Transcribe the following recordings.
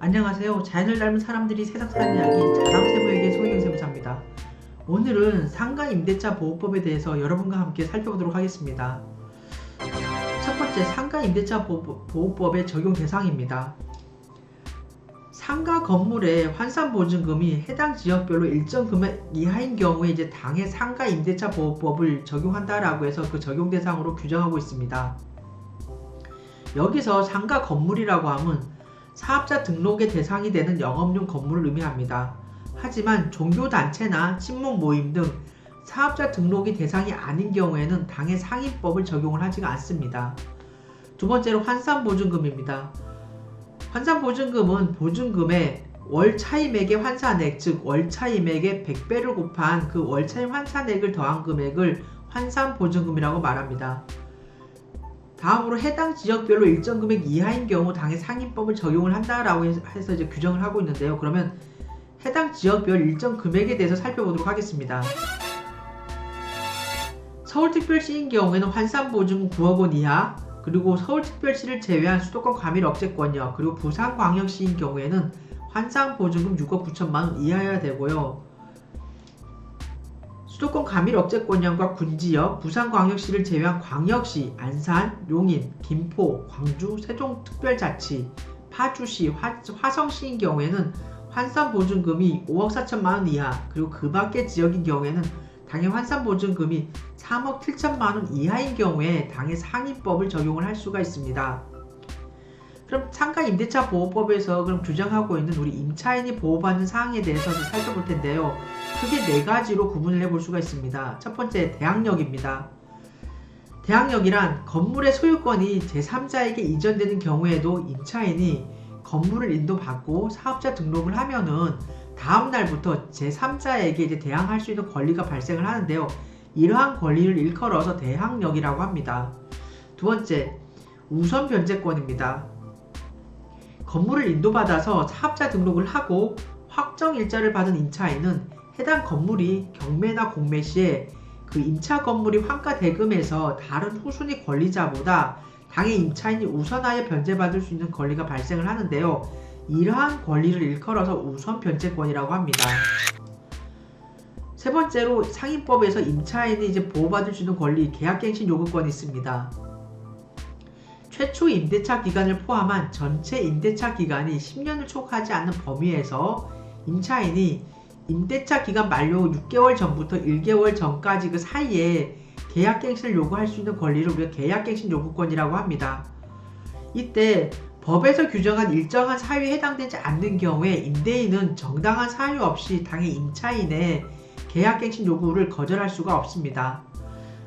안녕하세요. 자연을 닮은 사람들이 세상 사는 이야기 자담세무에게 소희경세무사입니다. 오늘은 상가임대차 보호법에 대해서 여러분과 함께 살펴보도록 하겠습니다. 첫 번째, 상가임대차 보호법의 적용 대상입니다. 상가 건물의 환산보증금이 해당 지역별로 일정 금액 이하인 경우에 당해 상가임대차 보호법을 적용한다라고 해서 그 적용 대상으로 규정하고 있습니다. 여기서 상가 건물이라고 하면 사업자 등록의 대상이 되는 영업용 건물을 의미합니다. 하지만 종교단체나 친목 모임 등 사업자 등록이 대상이 아닌 경우에는 당해 상인법을 적용을 하지가 않습니다. 두 번째로 환산보증금입니다. 환산보증금은 보증금의 월차임액의 환산액, 즉 월차임액의 100배를 곱한 그 월차임 환산액을 더한 금액을 환산보증금이라고 말합니다. 다음으로 해당 지역별로 일정 금액 이하인 경우 당해 상인법을 적용을 한다라고 해서 규정을 하고 있는데요. 그러면 해당 지역별 일정 금액에 대해서 살펴보도록 하겠습니다. 서울특별시인 경우에는 환산보증금 9억 원 이하, 그리고 서울특별시를 제외한 수도권 과밀 억제권이요, 그리고 부산광역시인 경우에는 환산보증금 6억 9천만 원 이하여야 되고요. 수도권 과밀 억제권역과 군지역, 부산광역시를 제외한 광역시, 안산, 용인, 김포, 광주, 세종특별자치, 파주시, 화성시인 경우에는 환산보증금이 5억 4천만 원 이하, 그리고 그 밖의 지역인 경우에는 당해 환산보증금이 3억 7천만 원 이하인 경우에 당해 상인법을 적용을 할 수가 있습니다. 그럼 상가임대차 보호법에서 그럼 규정하고 있는 우리 임차인이 보호받는 사항에 대해서 살펴볼 텐데요. 크게 네 가지로 구분을 해볼 수가 있습니다. 첫 번째, 대항력입니다. 대항력이란 건물의 소유권이 제3자에게 이전되는 경우에도 임차인이 건물을 인도받고 사업자 등록을 하면은 다음 날부터 제3자에게 대항할 수 있는 권리가 발생을 하는데요. 이러한 권리를 일컬어서 대항력이라고 합니다. 두 번째, 우선 변제권입니다. 건물을 인도받아서 사업자 등록을 하고 확정 일자를 받은 임차인은 해당 건물이 경매나 공매 시에 그 임차 건물이 환가 대금에서 다른 후순위 권리자보다 당해 임차인이 우선하여 변제받을 수 있는 권리가 발생을 하는데요. 이러한 권리를 일컬어서 우선 변제권이라고 합니다. 세 번째로 상인법에서 임차인이 보호받을 수 있는 권리, 계약갱신 요구권이 있습니다. 최초 임대차 기간을 포함한 전체 임대차 기간이 10년을 초과하지 않는 범위에서 임차인이 임대차 기간 만료 6개월 전부터 1개월 전까지 그 사이에 계약갱신을 요구할 수 있는 권리를 우리가 계약갱신 요구권이라고 합니다. 이때 법에서 규정한 일정한 사유에 해당되지 않는 경우에 임대인은 정당한 사유 없이 당해 임차인의 계약갱신 요구를 거절할 수가 없습니다.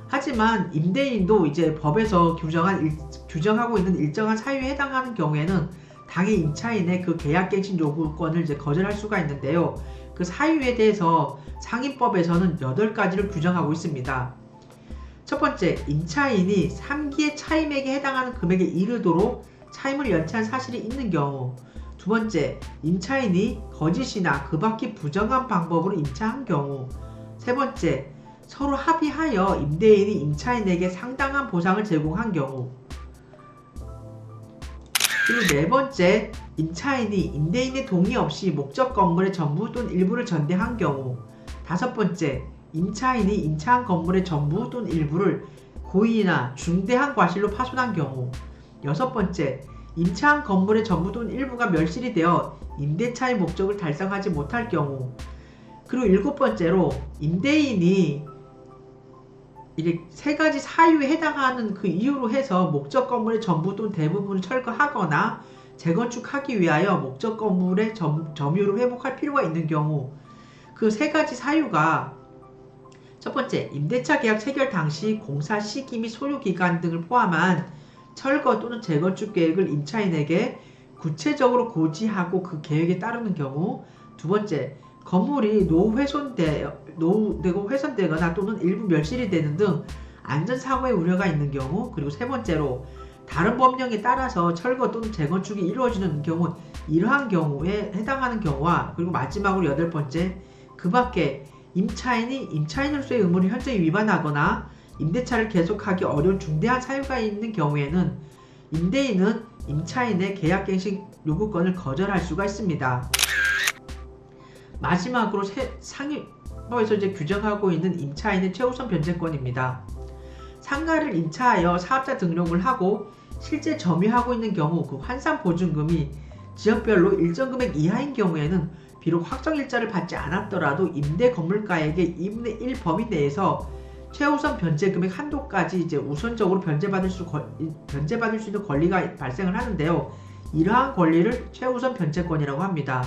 하지만 임대인도 법에서 규정하고 있는 일정한 사유에 해당하는 경우에는 당해 임차인의 그 계약갱신 요구권을 거절할 수가 있는데요. 그 사유에 대해서 상인법에서는 8가지를 규정하고 있습니다. 첫 번째, 임차인이 3기의 차임액에 해당하는 금액에 이르도록 차임을 연체한 사실이 있는 경우. 두 번째, 임차인이 거짓이나 그 밖의 부정한 방법으로 임차한 경우. 세 번째, 서로 합의하여 임대인이 임차인에게 상당한 보상을 제공한 경우. 그리고 네 번째, 임차인이 임대인의 동의 없이 목적 건물의 전부 또는 일부를 전대한 경우. 다섯 번째, 임차인이 임차한 건물의 전부 또는 일부를 고의나 중대한 과실로 파손한 경우. 여섯 번째, 임차한 건물의 전부 또는 일부가 멸실이 되어 임대차의 목적을 달성하지 못할 경우. 그리고 일곱 번째로 임대인이 이제 세 가지 사유에 해당하는 그 이유로 해서 목적 건물의 전부 또는 대부분을 철거하거나 재건축하기 위하여 목적 건물의 점유율을 회복할 필요가 있는 경우. 그 세 가지 사유가 첫 번째, 임대차 계약 체결 당시 공사 시기 및 소요 기간 등을 포함한 철거 또는 재건축 계획을 임차인에게 구체적으로 고지하고 그 계획에 따르는 경우. 두 번째, 건물이 노후되고 훼손되거나 또는 일부 멸실이 되는 등 안전사고의 우려가 있는 경우. 그리고 세 번째로 다른 법령에 따라서 철거 또는 재건축이 이루어지는 경우, 이러한 경우에 해당하는 경우와, 그리고 마지막으로 여덟 번째, 그 밖에 임차인이 임차인으로서의 의무를 현저히 위반하거나 임대차를 계속하기 어려운 중대한 사유가 있는 경우에는 임대인은 임차인의 계약갱신 요구권을 거절할 수가 있습니다. 마지막으로 상위법에서 규정하고 있는 임차인의 최우선 변제권입니다. 상가를 임차하여 사업자 등록을 하고 실제 점유하고 있는 경우 그 환산보증금이 지역별로 일정 금액 이하인 경우에는 비록 확정일자를 받지 않았더라도 임대 건물가액의 2분의 1 범위 내에서 최우선 변제금액 한도까지 우선적으로 변제받을 수 있는 권리가 발생을 하는데요. 이러한 권리를 최우선 변제권이라고 합니다.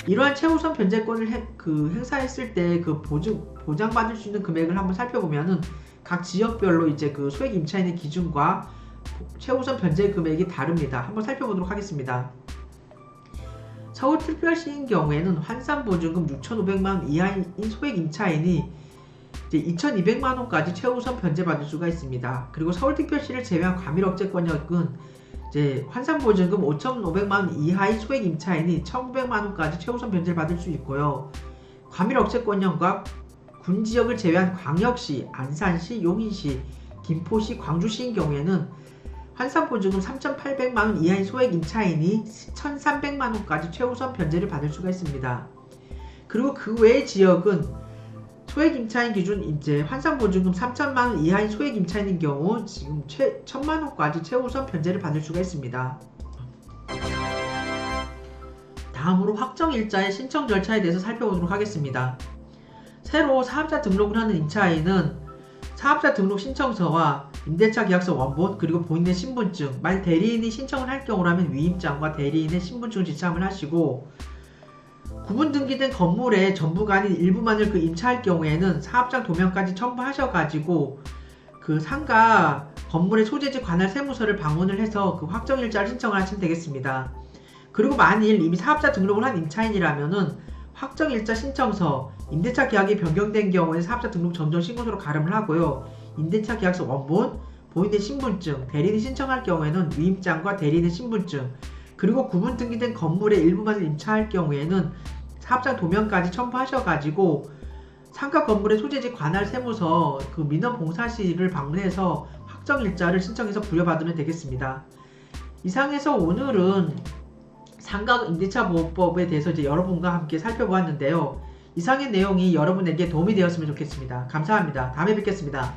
이러한 최우선 변제권을 행사했을 때 보장받을 수 있는 금액을 한번 살펴보면은 각 지역별로 소액 임차인의 기준과 최우선 변제 금액이 다릅니다. 한번 살펴보도록 하겠습니다. 서울특별시인 경우에는 환산보증금 6,500만원 이하인 소액 임차인이 2,200만원까지 최우선 변제받을 수가 있습니다. 그리고 서울특별시를 제외한 과밀억제권역은 환산보증금 5,500만원 이하의 소액 임차인이 1,900만원까지 최우선 변제를 받을 수 있고요. 과밀억제권역과 군지역을 제외한 광역시, 안산시, 용인시, 김포시, 광주시인 경우에는 환산보증금 3,800만원 이하의 소액 임차인이 1,300만원까지 최우선 변제를 받을 수가 있습니다. 그리고 그 외의 지역은 소액 임차인 기준 환산보증금 3,000만원 이하의 소액 임차인인 경우 지금 1,000만원까지 최우선 변제를 받을 수가 있습니다. 다음으로 확정일자의 신청 절차에 대해서 살펴보도록 하겠습니다. 새로 사업자 등록을 하는 임차인은 사업자 등록 신청서와 임대차 계약서 원본 그리고 본인의 신분증, 만약 대리인이 신청을 할 경우라면 위임장과 대리인의 신분증을 지참을 하시고, 구분 등기된 건물의 전부가 아닌 일부만을 임차할 경우에는 사업장 도면까지 첨부하셔가지고 상가 건물의 소재지 관할 세무서를 방문을 해서 확정일자를 신청을 하시면 되겠습니다. 그리고 만일 이미 사업자 등록을 한 임차인이라면은 확정일자 신청서, 임대차 계약이 변경된 경우에 사업자 등록 전전 신고서로 가름을 하고요. 임대차 계약서 원본, 본인의 신분증, 대리인이 신청할 경우에는 위임장과 대리인의 신분증, 그리고 구분 등기된 건물의 일부만을 임차할 경우에는 사업장 도면까지 첨부하셔가지고 상가 건물의 소재지 관할 세무서 민원봉사실을 방문해서 확정일자를 신청해서 부여받으면 되겠습니다. 이상해서 오늘은 상가 임대차 보호법에 대해서 여러분과 함께 살펴보았는데요. 이상의 내용이 여러분에게 도움이 되었으면 좋겠습니다. 감사합니다. 다음에 뵙겠습니다.